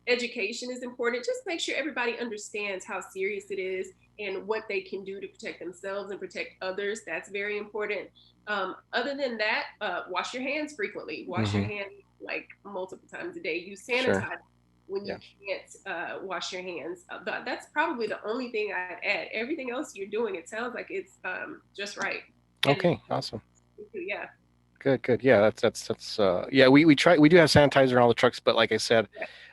education is important. Just make sure everybody understands how serious it is and what they can do to protect themselves and protect others. That's very important. Other than that, wash your hands frequently. Wash your Hmm. hands like multiple times a day. Use Sure. sanitizer when you Yeah. can't wash your hands. That's probably the only thing I'd add. Everything else you're doing, it sounds like it's just right. And Okay. Awesome. yeah, Good. Good. Yeah. That's. Yeah. We try. We do have sanitizer in all the trucks, but like I said,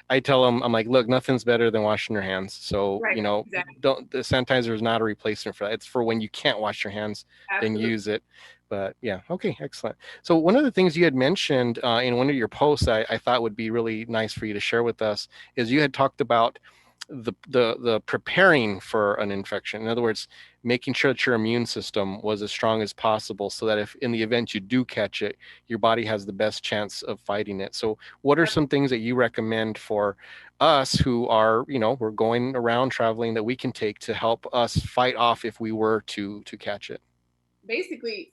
I tell them, I'm like, look, nothing's better than washing your hands. So, right, exactly, don't, the sanitizer is not a replacement for that. It's for when you can't wash your hands, then absolutely. use it. But yeah, okay, excellent. So one of the things you had mentioned in one of your posts, I thought would be really nice for you to share with us, is you had talked about the preparing for an infection. In other words, making sure that your immune system was as strong as possible, so that if in the event you do catch it, your body has the best chance of fighting it. So what are some things that you recommend for us who are, we're going around traveling, that we can take to help us fight off if we were to catch it? Basically,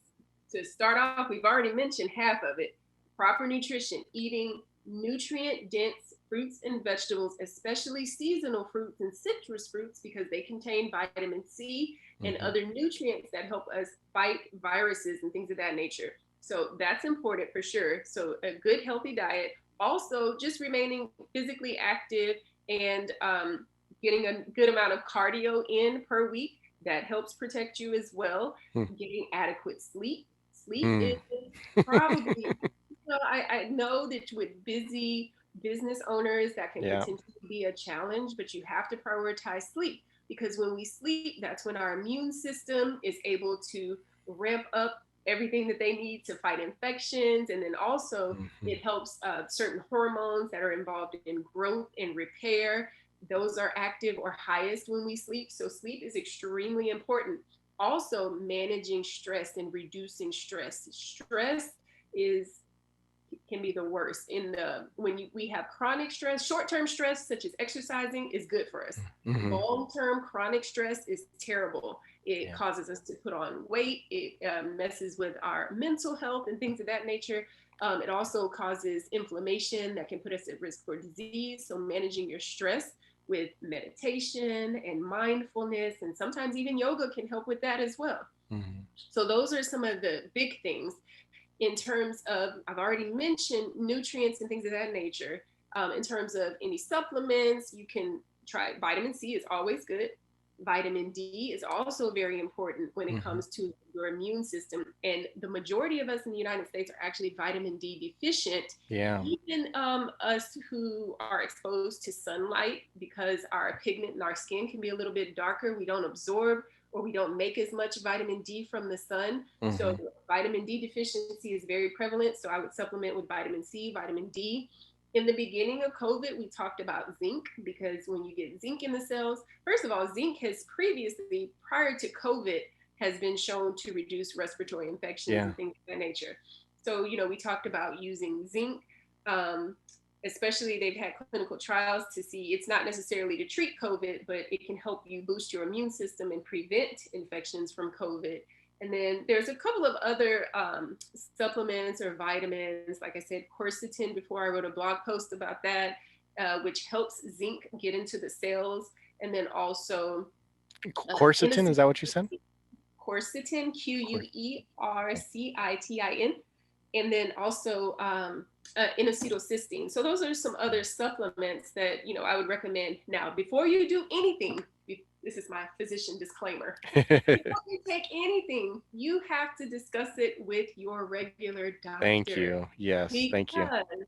to start off, we've already mentioned half of it. Proper nutrition, eating nutrient dense fruits and vegetables, especially seasonal fruits and citrus fruits, because they contain vitamin C and Hmm. other nutrients that help us fight viruses and things of that nature. So that's important for sure. So, a good, healthy diet. Also, just remaining physically active and getting a good amount of cardio in per week. That helps protect you as well. Getting adequate sleep. Sleep Hmm. is probably, I know that with busy business owners, that can Yeah. potentially be a challenge, but you have to prioritize sleep because when we sleep, that's when our immune system is able to ramp up everything that they need to fight infections. And then also, Hmm. it helps certain hormones that are involved in growth and repair. Those are active or highest when we sleep. So, sleep is extremely important. Also, managing stress and reducing stress. Stress is can be the worst in the when we have chronic stress. Short-term stress such as exercising is good for us. Hmm. Long-term chronic stress is terrible. It Yeah. causes us to put on weight. It messes with our mental health and things of that nature. It also causes inflammation that can put us at risk for disease. So managing your stress with meditation and mindfulness and sometimes even yoga can help with that as well. Hmm. So those are some of the big things in terms of, I've already mentioned nutrients and things of that nature. In terms of any supplements, you can try vitamin C is always good. Vitamin D is also very important when it Hmm. comes to your immune system. And the majority of us in the United States are actually vitamin D deficient. Yeah. Even us who are exposed to sunlight, because our pigment in our skin can be a little bit darker, we don't absorb or we don't make as much vitamin D from the sun. So Hmm. vitamin D deficiency is very prevalent. So I would supplement with vitamin C, vitamin D. In the beginning of COVID, we talked about zinc, because when you get zinc in the cells, first of all, zinc has previously, prior to COVID, has been shown to reduce respiratory infections Yeah. and things of that nature. So, we talked about using zinc. Um, Especially, they've had clinical trials to see it's not necessarily to treat COVID, but it can help you boost your immune system and prevent infections from COVID. And then there's a couple of other supplements or vitamins. Like I said, quercetin, before I wrote a blog post about that, which helps zinc get into the cells. And then also Quercetin, is that what you said? quercetin, Quer- okay. Quercitin, and then also N-acetylcysteine. So those are some other supplements that I would recommend. Now, before you do anything, this is my physician disclaimer. Before you take anything, you have to discuss it with your regular Thank doctor, you. Yes, thank you. because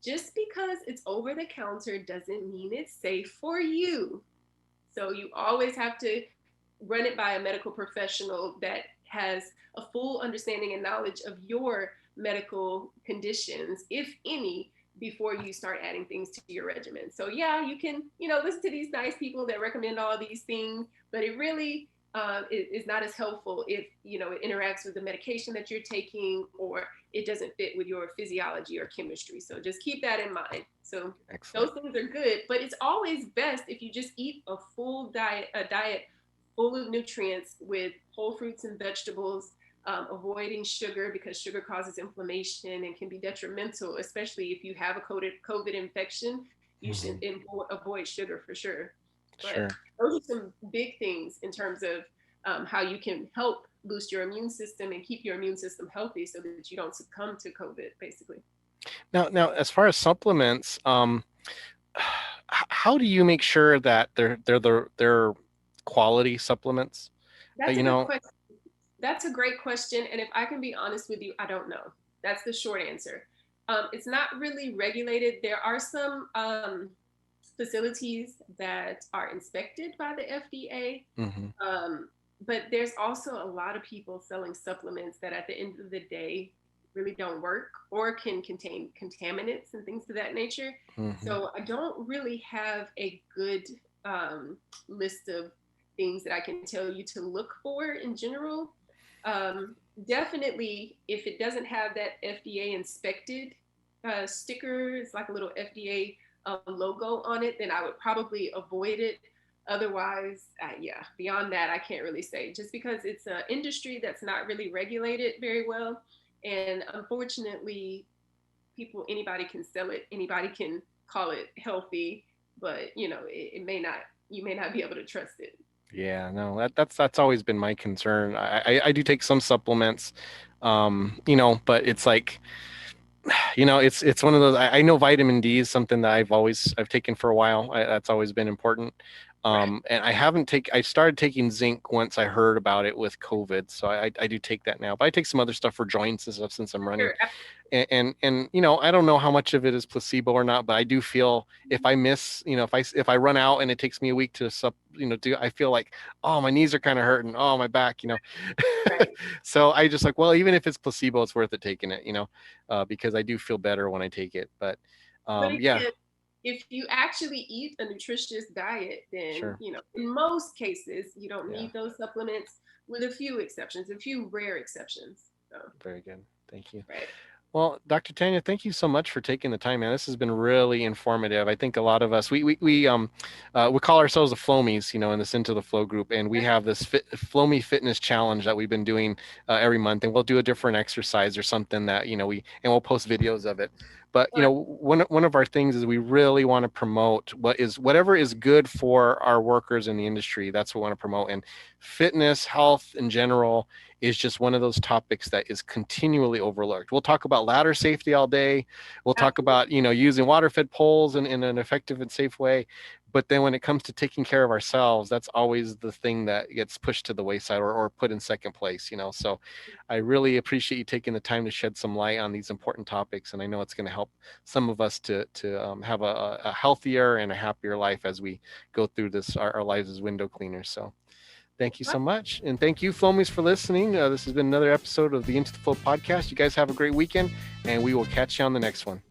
just because it's over the counter doesn't mean it's safe for you. So you always have to run it by a medical professional that has a full understanding and knowledge of your medical conditions, if any, before you start adding things to your regimen. So yeah, you can, listen to these nice people that recommend all these things, but it really is not as helpful if it interacts with the medication that you're taking, or it doesn't fit with your physiology or chemistry. So just keep that in mind. So those Excellent. things are good, but it's always best if you just eat a diet full of nutrients with whole fruits and vegetables, avoiding sugar, because sugar causes inflammation and can be detrimental, especially if you have a COVID infection. You should Hmm. avoid sugar for sure. But Sure. those are some big things in terms of how you can help boost your immune system and keep your immune system healthy so that you don't succumb to COVID, basically. Now, as far as supplements, how do you make sure that they're quality supplements? That's a You good know, question. That's a great question. And if I can be honest with you, I don't know. That's the short answer. It's not really regulated. There are some facilities that are inspected by the FDA. hmm But there's also a lot of people selling supplements that at the end of the day really don't work or can contain contaminants and things of that nature. hmm So I don't really have a good list of things that I can tell you to look for in general. Um, Definitely, if it doesn't have that FDA inspected sticker, it's like a little FDA logo on it, then I would probably avoid it. Otherwise, yeah, beyond that, I can't really say, just because it's an industry that's not really regulated very well. And unfortunately, anybody can sell it, anybody can call it healthy, but it may not, you may not be able to trust it. Yeah, no, that's always been my concern. I do take some supplements, but it's like, it's one of those. I know vitamin D is something that I've taken for a while. That's always been important. Right. And I started taking zinc once I heard about it with COVID, so I do take that now. But I take some other stuff for joints and stuff since I'm running. Sure. And I don't know how much of it is placebo or not, but I do feel if I miss, if I run out and it takes me a week to do, I feel like, oh, my knees are kind of hurting, oh, my back. Right. So I just like, well, even if it's placebo, it's worth it taking it, because I do feel better when I take it. But But yeah, again, if you actually eat a nutritious diet, then, sure. in most cases, you don't Yeah, need those supplements, with a few exceptions, a few rare exceptions. So, very good. Thank you. right. Well, Dr. Tania, thank you so much for taking the time, man. This has been really informative. I think a lot of us we call ourselves the Flomies, in this Into the Flow group, and we have this Flomy Fitness Challenge that we've been doing every month, and we'll do a different exercise or something that we'll post videos of it. But All right. one of our things is we really want to promote whatever is good for our workers in the industry. That's what we want to promote, and fitness, health in general is just one of those topics that is continually overlooked. We'll talk about ladder safety all day. We'll talk Absolutely. about, using water fed poles in an effective and safe way. but then when it comes to taking care of ourselves, that's always the thing that gets pushed to the wayside, or put in second place, you know. So I really appreciate you taking the time to shed some light on these important topics, and I know it's going to help some of us to have a healthier and a happier life as we go through this our lives as window cleaners. So thank you so much. And thank you, Flomies, for listening. This has been another episode of the Into the Flow podcast. You guys have a great weekend, and we will catch you on the next one.